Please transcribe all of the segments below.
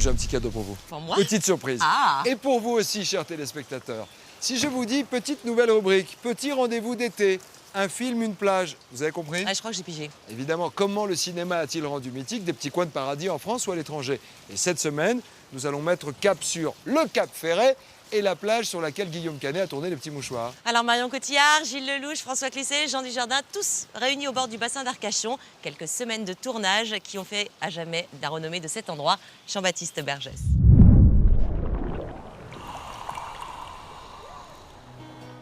j'ai un petit cadeau pour vous. Pour moi? Petite surprise. Ah. Et pour vous aussi, chers téléspectateurs. Si je vous dis petite nouvelle rubrique, petit rendez-vous d'été, un film, une plage, vous avez compris? Ah, je crois que j'ai pigé. Évidemment, comment le cinéma a-t-il rendu mythique des petits coins de paradis en France ou à l'étranger? Et cette semaine, nous allons mettre cap sur le Cap Ferret et la plage sur laquelle Guillaume Canet a tourné Les Petits Mouchoirs. Alors Marion Cotillard, Gilles Lelouch, François Cluzet, Jean Dujardin, tous réunis au bord du bassin d'Arcachon. Quelques semaines de tournage qui ont fait à jamais la renommée de cet endroit, Jean-Baptiste Bergès.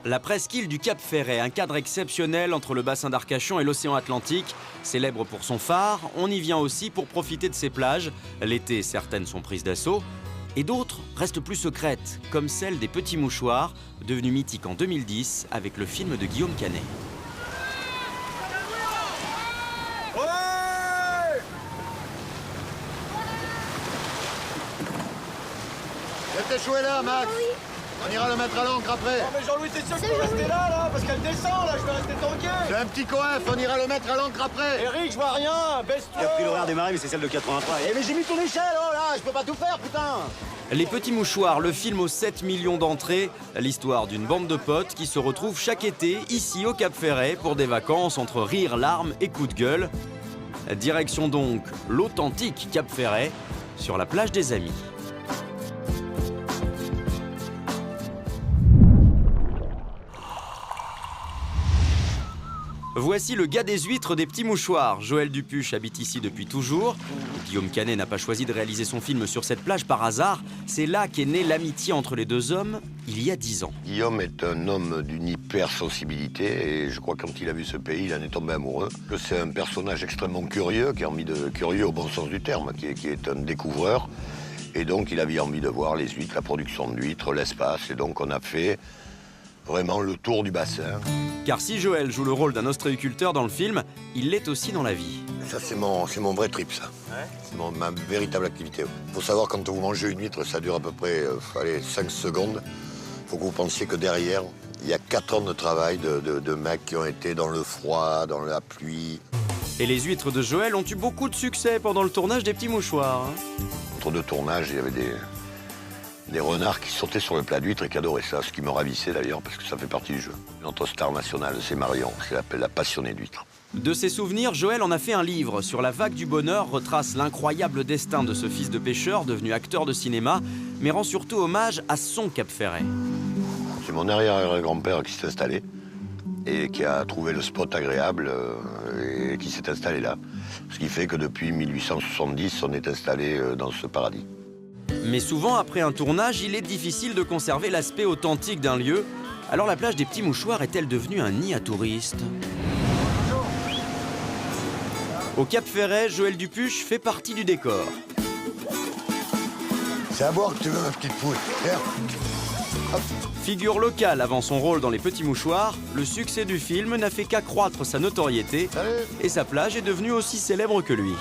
La presqu'île du Cap Ferret, un cadre exceptionnel entre le bassin d'Arcachon et l'océan Atlantique. Célèbre pour son phare, on y vient aussi pour profiter de ses plages. L'été, certaines sont prises d'assaut et d'autres restent plus secrètes, comme celle des Petits Mouchoirs, devenue mythique en 2010 avec le film de Guillaume Canet. Échoué là, Max. On ira le mettre à l'ancre après. Non mais Jean-Louis, t'es sûr qu'il faut rester là, parce qu'elle descend, là, je vais rester tanké. C'est un petit coef, on ira le mettre à l'ancre après. Eric, je vois rien, baisse-toi. J'ai pris l'horaire des marées, mais c'est celle de 83. Eh mais j'ai mis ton échelle, oh là, je peux pas tout faire, putain. Les Petits Mouchoirs, le film aux 7 millions d'entrées, l'histoire d'une bande de potes qui se retrouvent chaque été ici au Cap Ferret pour des vacances entre rires, larmes et coups de gueule. Direction donc l'authentique Cap Ferret sur la plage des Amis. Voici le gars des huîtres des Petits Mouchoirs. Joël Dupuche habite ici depuis toujours. Guillaume Canet n'a pas choisi de réaliser son film sur cette plage par hasard. C'est là qu'est née l'amitié entre les deux hommes, il y a 10 ans. Guillaume est un homme d'une hypersensibilité et je crois que quand il a vu ce pays, il en est tombé amoureux. C'est un personnage extrêmement curieux, qui a envie de curieux au bon sens du terme, qui est un découvreur. Et donc il avait envie de voir les huîtres, la production d'huîtres, l'espace. Et donc on a fait vraiment le tour du bassin. Car si Joël joue le rôle d'un ostréiculteur dans le film, il l'est aussi dans la vie. Ça, c'est mon vrai trip, ça. Ouais. C'est ma véritable activité. Faut savoir, quand vous mangez une huître, ça dure à peu près 5 secondes. Faut que vous pensiez que derrière, il y a 4 ans de travail de mecs qui ont été dans le froid, dans la pluie. Et les huîtres de Joël ont eu beaucoup de succès pendant le tournage des Petits Mouchoirs. Entre deux tournages, il y avait des renards qui sautaient sur le plat d'huîtres et qui adoraient ça, ce qui me ravissait d'ailleurs, parce que ça fait partie du jeu. Notre star nationale, c'est Marion, c'est la passionnée d'huîtres. De ses souvenirs, Joël en a fait un livre. Sur la vague du bonheur, retrace l'incroyable destin de ce fils de pêcheur devenu acteur de cinéma, mais rend surtout hommage à son Cap Ferret. C'est mon arrière-grand-père qui s'est installé et qui a trouvé le spot agréable et qui s'est installé là. Ce qui fait que depuis 1870, on est installé dans ce paradis. Mais souvent, après un tournage, il est difficile de conserver l'aspect authentique d'un lieu. Alors la plage des Petits Mouchoirs est-elle devenue un nid à touristes? Au Cap Ferret, Joël Dupuche fait partie du décor. C'est à boire que tu veux, ma petite poule. Figure locale avant son rôle dans Les Petits Mouchoirs, le succès du film n'a fait qu'accroître sa notoriété. Salut. Et sa plage est devenue aussi célèbre que lui.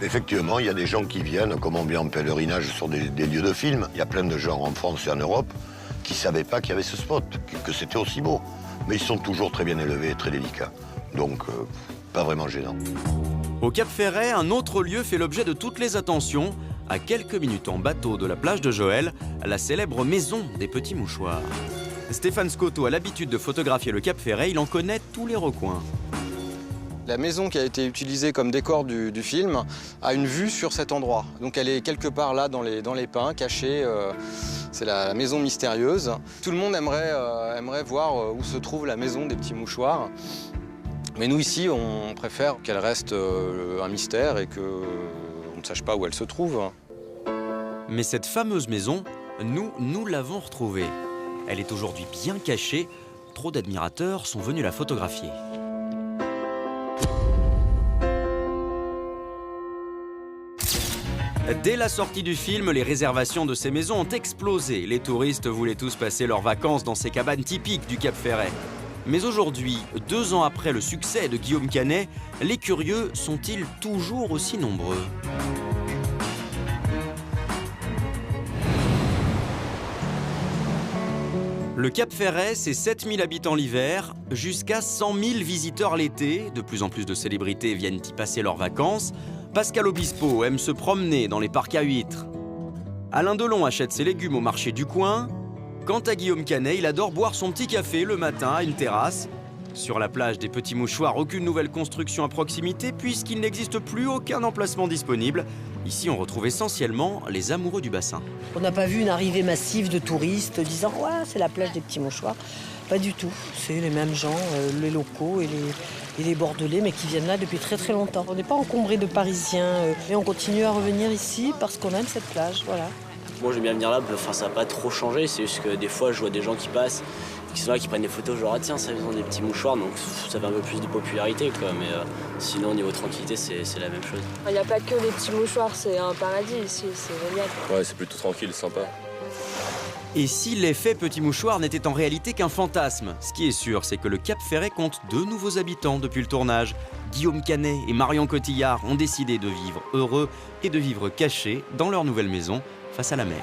Effectivement, il y a des gens qui viennent, comme on vient en pèlerinage sur des lieux de films. Il y a plein de gens en France et en Europe qui ne savaient pas qu'il y avait ce spot, que c'était aussi beau. Mais ils sont toujours très bien élevés et très délicats. Donc, pas vraiment gênant. Au Cap Ferret, un autre lieu fait l'objet de toutes les attentions. À quelques minutes en bateau de la plage de Joël, la célèbre maison des Petits Mouchoirs. Stéphane Scotto a l'habitude de photographier le Cap Ferret, il en connaît tous les recoins. La maison qui a été utilisée comme décor du film a une vue sur cet endroit. Donc elle est quelque part là dans les pins, cachée. C'est la maison mystérieuse. Tout le monde aimerait voir où se trouve la maison des Petits Mouchoirs. Mais nous ici, on préfère qu'elle reste un mystère et qu'on ne sache pas où elle se trouve. Mais cette fameuse maison, nous l'avons retrouvée. Elle est aujourd'hui bien cachée. Trop d'admirateurs sont venus la photographier. Dès la sortie du film, les réservations de ces maisons ont explosé. Les touristes voulaient tous passer leurs vacances dans ces cabanes typiques du Cap Ferret. Mais aujourd'hui, 2 ans après le succès de Guillaume Canet, les curieux sont-ils toujours aussi nombreux? Le Cap Ferret, c'est 7000 habitants l'hiver, jusqu'à 100 000 visiteurs l'été. De plus en plus de célébrités viennent y passer leurs vacances. Pascal Obispo aime se promener dans les parcs à huîtres. Alain Delon achète ses légumes au marché du coin. Quant à Guillaume Canet, il adore boire son petit café le matin à une terrasse. Sur la plage des Petits Mouchoirs, aucune nouvelle construction à proximité puisqu'il n'existe plus aucun emplacement disponible. Ici, on retrouve essentiellement les amoureux du bassin. On n'a pas vu une arrivée massive de touristes disant « ouais, c'est la plage des Petits Mouchoirs ». Pas du tout. C'est les mêmes gens, les locaux et les Bordelais, mais qui viennent là depuis très très longtemps. On n'est pas encombré de Parisiens, mais on continue à revenir ici parce qu'on aime cette plage, voilà. Moi j'aime bien venir là, ça n'a pas trop changé, c'est juste que des fois je vois des gens qui passent, qui sont là, qui prennent des photos, genre ah tiens, ça ils ont des petits mouchoirs, donc ça fait un peu plus de popularité quoi, mais sinon au niveau tranquillité c'est la même chose. Il n'y a pas que les petits mouchoirs, c'est un paradis ici, c'est génial. Ouais, c'est plutôt tranquille, sympa. Et si l'effet Petit Mouchoir n'était en réalité qu'un fantasme, ce qui est sûr, c'est que le Cap Ferret compte 2 nouveaux habitants depuis le tournage. Guillaume Canet et Marion Cotillard ont décidé de vivre heureux et de vivre cachés dans leur nouvelle maison face à la mer.